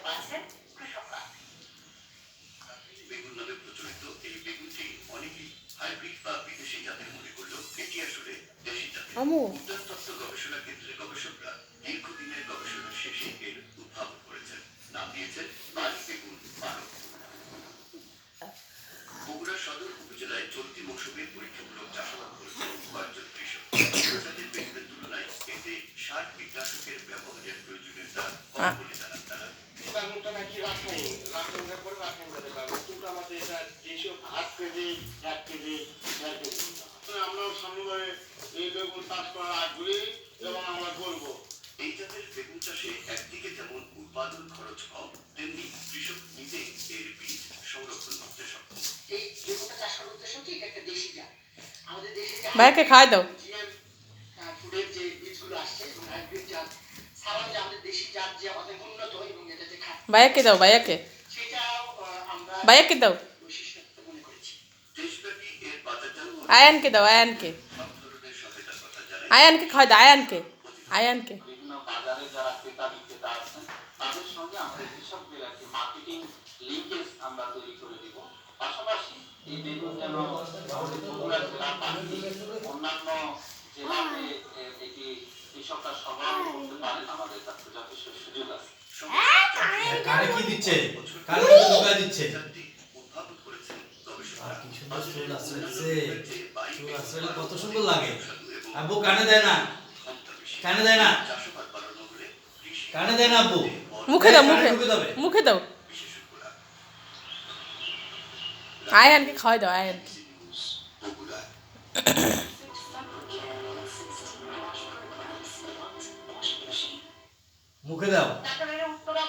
পাচ্ছেন কৃষকরা। বেগুন নামে প্রচলিত এই বেগুনটি অনেকেই হাইব্রিড বা বিদেশি জাতের মনে করলেও এটি আসলে দেশি জাতের। উদ্যান তত্ত্ব গবেষণা কেন্দ্রের গবেষকরা দীর্ঘদিনের গবেষণা শেষে এর উদ্ভাবন করেছেন। নাম দিয়েছেন বাড়ি বেগুন মানব। বগুড়া সদর উপজেলায় চলতি মৌসুমে পরীক্ষামূলক চাষাবাদ করেছেন কয়েকজন কৃষক। প্রজাতির বেগুনের তুলনায় এতে সার কীটনাশকের ব্যবহারের প্রয়োজনীয়তা কম বলে জানান তারা। বেগুনটা নাকি রাসায়নিক করে রাসায়নিক কিন্তু আমাদের এটা যেসব 8 কেজি 1 কেজি 1.5 কেজি আমরাও সামনে এই বেগুন চাষ করার আগ্রহী এবং আমরা করবো। এই জাতের বেগুন চাষে একদিকে যেমন উৎপাদন খরচ কম, তেমনি কৃষক নিজে এর বীজ সংরক্ষণ করতে সক্ষম। এই বেগুনটা চাষ করার উদ্দেশ্য কি, এটা একটা দেশি জাত। আমাদের দেশে ভাইকে খাই দাও। জিএম ফুডের যে বীজগুলো আসছে এবং হাইব্রিড জাত ছাড়াও যে আমাদের দেশি জাত যে আমাদের উন্নত এবং এটা যে খায় ভাইয়াকে দাও, ভাইয়াকে সেটাও আমরা ভাইয়াকে দাও, বৈশিষ্ট্য মনে করেছি। দেশব্যাপী এর বাজারজাত আয়ানকে দাও, আয়ানকে সব ধরনের সহায়তার কথা জানায়। আয়ানকে খাই দাও, আয়ানকে আয়ানকে বিভিন্ন বাজারে যারা ক্রেতা বিক্রেতা আছেন তাদের সঙ্গে আমাদের কৃষকদের একটি মার্কেটিং লিঙ্কেজ আমরা তৈরি করে দিব। পাশাপাশি এই বেগুন যেন আমাদের বগুড়া জেলা বাকি অন্যান্য জেলাতে এটি কৃষকরা সরবরাহ করতে পারেন, আমাদের কাছে যথেষ্ট সুযোগ আছে। কারে কি দিচ্ছে, কারে কি ধোকা দিচ্ছে? উদ্ভাবন করেছেন গবেষকরা। আর কি সুন্দর চুল আসছে, চুল আসলে কত সুন্দর লাগে। আব্বু কানে দেয় না, কানে দেয় না, চাষাবাদ বাড়ানো হলে কৃষি কানে দেয় না আব্বু। মুখে দাও, কানে মুখে ঢুকে যাবে। মুখে দাও, বিশেষজ্ঞরা। আয়ানকে খাওয়াই দাও, আয়ানকে। বগুড়া। মুখে দাও। তারপরে উত্তরা